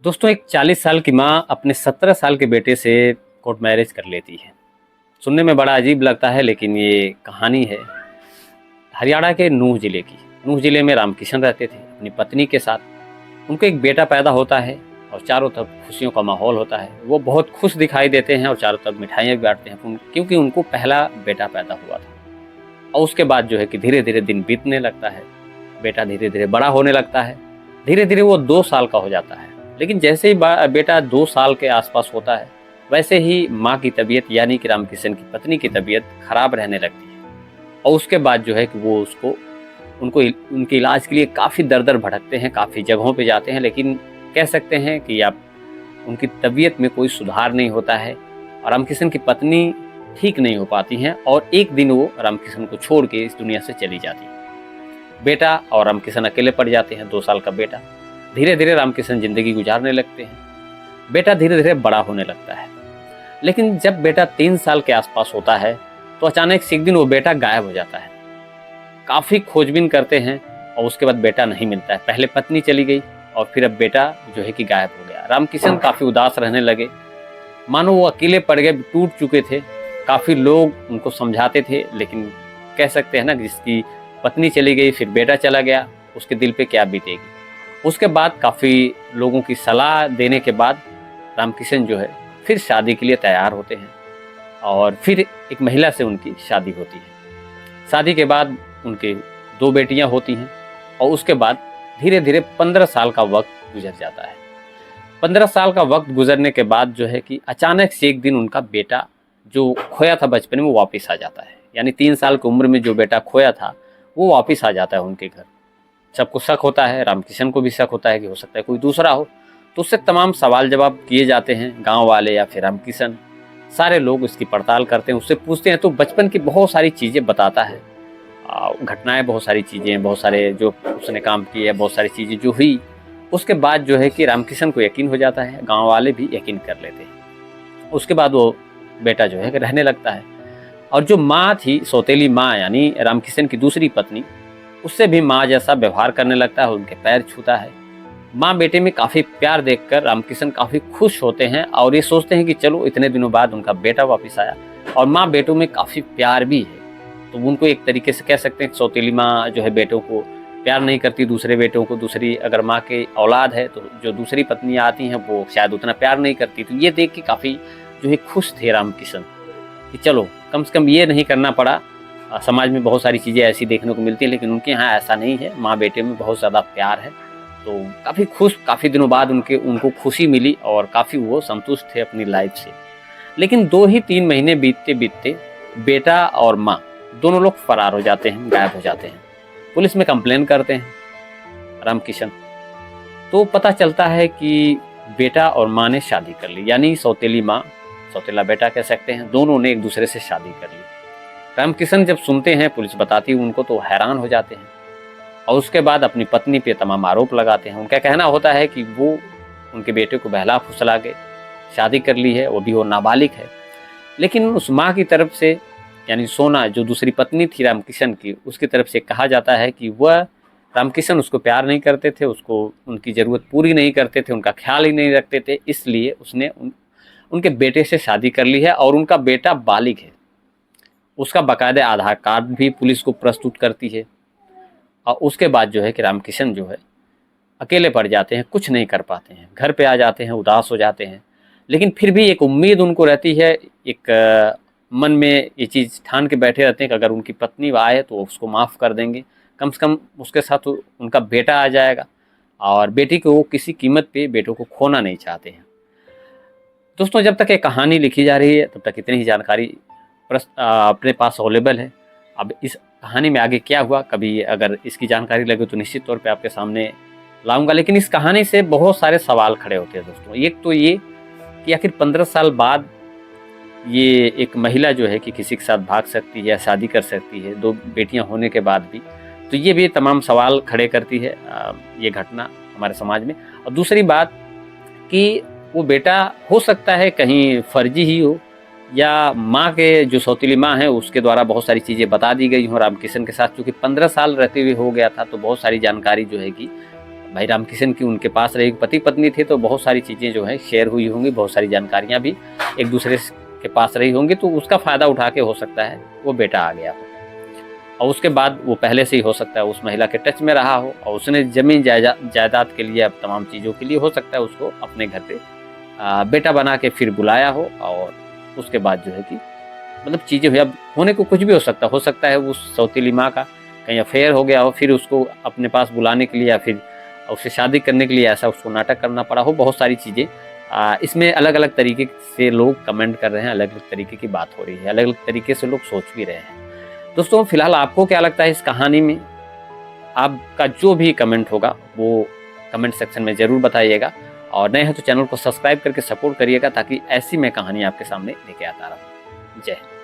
दोस्तों, एक 40 साल की माँ अपने 17 साल के बेटे से कोर्ट मैरिज कर लेती है। सुनने में बड़ा अजीब लगता है, लेकिन ये कहानी है हरियाणा के नूंह जिले की। नूंह जिले में रामकिशन रहते थे अपनी पत्नी के साथ। उनको एक बेटा पैदा होता है और चारों तरफ खुशियों का माहौल होता है। वो बहुत खुश दिखाई देते हैं और चारों तरफ मिठाइयाँ भी बांटते हैं क्योंकि उनको पहला बेटा पैदा हुआ था। और उसके बाद जो है कि धीरे धीरे दिन बीतने लगता है, बेटा धीरे धीरे बड़ा होने लगता है। धीरे धीरे वो 2 साल का हो जाता है। लेकिन जैसे ही बेटा 2 साल के आसपास होता है, वैसे ही माँ की तबीयत यानी कि रामकिशन की पत्नी की तबीयत खराब रहने लगती है। और उसके बाद जो है कि वो उनके इलाज के लिए काफ़ी दर दर भटकते हैं, काफ़ी जगहों पे जाते हैं, लेकिन कह सकते हैं कि आप उनकी तबीयत में कोई सुधार नहीं होता है और रामकिशन की पत्नी ठीक नहीं हो पाती हैं। और एक दिन वो रामकिशन को छोड़ के इस दुनिया से चली जाती है। बेटा और रामकिशन अकेले पड़ जाते हैं, 2 साल का बेटा। धीरे धीरे रामकिशन जिंदगी गुजारने लगते हैं। बेटा धीरे धीरे बड़ा होने लगता है। लेकिन जब बेटा 3 साल के आसपास होता है तो अचानक से एक दिन वो बेटा गायब हो जाता है। काफ़ी खोजबीन करते हैं और उसके बाद बेटा नहीं मिलता है। पहले पत्नी चली गई और फिर अब बेटा जो है कि गायब हो गया। रामकिशन काफ़ी उदास रहने लगे, मानो वो अकेले पड़ गए, टूट चुके थे। काफ़ी लोग उनको समझाते थे, लेकिन कह सकते हैं ना, जिसकी पत्नी चली गई फिर बेटा चला गया, उसके दिल पे क्या बीतेगी। उसके बाद काफ़ी लोगों की सलाह देने के बाद रामकिशन जो है फिर शादी के लिए तैयार होते हैं और फिर एक महिला से उनकी शादी होती है। शादी के बाद उनके 2 बेटियां होती हैं और उसके बाद धीरे धीरे 15 साल का वक्त गुजर जाता है। 15 साल का वक्त गुजरने के बाद जो है कि अचानक से एक दिन उनका बेटा जो खोया था बचपन में वो वापस आ जाता है। यानी 3 साल की उम्र में जो बेटा खोया था वो वापस आ जाता है उनके घर। सबको शक होता है, रामकिशन को भी शक होता है कि हो सकता है कोई दूसरा हो। तो उससे तमाम सवाल जवाब किए जाते हैं, गांव वाले या फिर रामकिशन, सारे लोग इसकी पड़ताल करते हैं, उससे पूछते हैं। तो बचपन की बहुत सारी चीज़ें बताता है, घटनाएं, बहुत सारी चीज़ें, बहुत सारे जो उसने काम किए, बहुत सारी चीज़ें जो हुई। उसके बाद जो है कि रामकिशन को यकीन हो जाता है, गाँव वाले भी यकीन कर लेते हैं। उसके बाद वो बेटा जो है रहने लगता है। और जो माँ थी, सौतेली माँ यानी रामकिशन की दूसरी पत्नी, उससे भी माँ जैसा व्यवहार करने लगता है, उनके पैर छूता है। माँ बेटे में काफ़ी प्यार देखकर रामकिशन काफ़ी खुश होते हैं और ये सोचते हैं कि चलो इतने दिनों बाद उनका बेटा वापस आया। और माँ बेटों में काफ़ी प्यार भी है, तो उनको एक तरीके से कह सकते हैं कि सौतेली माँ जो है बेटों को प्यार नहीं करती, दूसरे बेटों को, दूसरी अगर माँ के औलाद है तो जो दूसरी पत्नियाँ आती हैं वो शायद उतना प्यार नहीं करती। तो ये देख के काफ़ी जो है खुश थे रामकिशन कि चलो कम से कम ये नहीं करना पड़ा। समाज में बहुत सारी चीज़ें ऐसी देखने को मिलती हैं, लेकिन उनके यहाँ ऐसा नहीं है, माँ बेटे में बहुत ज़्यादा प्यार है। तो काफ़ी खुश, काफ़ी दिनों बाद उनको खुशी मिली और काफ़ी वो संतुष्ट थे अपनी लाइफ से। लेकिन 2 ही 3 महीने बीतते बीतते बेटा और माँ दोनों लोग फरार हो जाते हैं, गायब हो जाते हैं। पुलिस में कंप्लेन करते हैं रामकिशन। तो पता चलता है कि बेटा और माँ ने शादी कर ली, यानी सौतेली माँ, सौतेला बेटा कह सकते हैं, दोनों ने एक दूसरे से शादी कर ली। रामकिशन जब सुनते हैं, पुलिस बताती है उनको, तो हैरान हो जाते हैं और उसके बाद अपनी पत्नी पे तमाम आरोप लगाते हैं। उनका कहना होता है कि वो उनके बेटे को बहला फुसला के शादी कर ली है, वो भी वो नाबालिग है। लेकिन उस माँ की तरफ से, यानी सोना जो दूसरी पत्नी थी रामकिशन की, उसकी तरफ से कहा जाता है कि वह रामकिशन उसको प्यार नहीं करते थे, उसको उनकी ज़रूरत पूरी नहीं करते थे, उनका ख्याल ही नहीं रखते थे, इसलिए उसने उनके बेटे से शादी कर ली है और उनका बेटा बालिग है। उसका बाकायदा आधार कार्ड भी पुलिस को प्रस्तुत करती है। और उसके बाद जो है कि रामकिशन जो है अकेले पड़ जाते हैं, कुछ नहीं कर पाते हैं, घर पे आ जाते हैं, उदास हो जाते हैं। लेकिन फिर भी एक उम्मीद उनको रहती है, एक मन में ये चीज़ ठान के बैठे रहते हैं कि अगर उनकी पत्नी आए तो उसको माफ़ कर देंगे, कम से कम उसके साथ उनका बेटा आ जाएगा और बेटी को वो किसी कीमत पे बेटों को खोना नहीं चाहते हैं। दोस्तों, जब तक ये कहानी लिखी जा रही है तब तक इतनी ही जानकारी अपने पास अवेलेबल है। अब इस कहानी में आगे क्या हुआ, कभी अगर इसकी जानकारी लगे तो निश्चित तौर पे आपके सामने लाऊंगा। लेकिन इस कहानी से बहुत सारे सवाल खड़े होते हैं दोस्तों। एक तो ये कि आखिर 15 साल बाद ये एक महिला जो है कि किसी के साथ भाग सकती है या शादी कर सकती है, 2 बेटियां होने के बाद भी, तो ये भी तमाम सवाल खड़े करती है ये घटना हमारे समाज में। और दूसरी बात कि वो बेटा हो सकता है कहीं फर्जी ही हो, या माँ के जो सौतेली माँ है उसके द्वारा बहुत सारी चीज़ें बता दी गई हों रामकिशन के साथ, क्योंकि 15 साल रहते हुए हो गया था, तो बहुत सारी जानकारी जो है कि भाई रामकिशन की उनके पास रही, पति पत्नी थे तो बहुत सारी चीज़ें जो हैं शेयर हुई होंगी, बहुत सारी जानकारियाँ भी एक दूसरे के पास रही होंगी, तो उसका फ़ायदा उठा के हो सकता है वो बेटा आ गया हो। और उसके बाद वो पहले से ही हो सकता है उस महिला के टच में रहा हो और उसने ज़मीन जायदाद के लिए, अब तमाम चीज़ों के लिए हो सकता है उसको अपने घर पे बेटा बना के फिर बुलाया हो, और उसके बाद जो है कि मतलब चीज़ें हुई। अब होने को कुछ भी हो सकता है उस सौतीली माँ का कहीं अफेयर हो गया हो, फिर उसको अपने पास बुलाने के लिए या फिर उससे शादी करने के लिए ऐसा उसको नाटक करना पड़ा हो, बहुत सारी चीज़ें इसमें अलग अलग तरीके से लोग कमेंट कर रहे हैं, अलग अलग तरीके की बात हो रही है, अलग अलग तरीके से लोग सोच भी रहे हैं। दोस्तों फिलहाल आपको क्या लगता है इस कहानी में? आपका जो भी कमेंट होगा वो कमेंट सेक्शन में ज़रूर बताइएगा, और नए हैं तो चैनल को सब्सक्राइब करके सपोर्ट करिएगा ताकि ऐसी मैं कहानी आपके सामने लेके आता रहूँ। जय हिंद।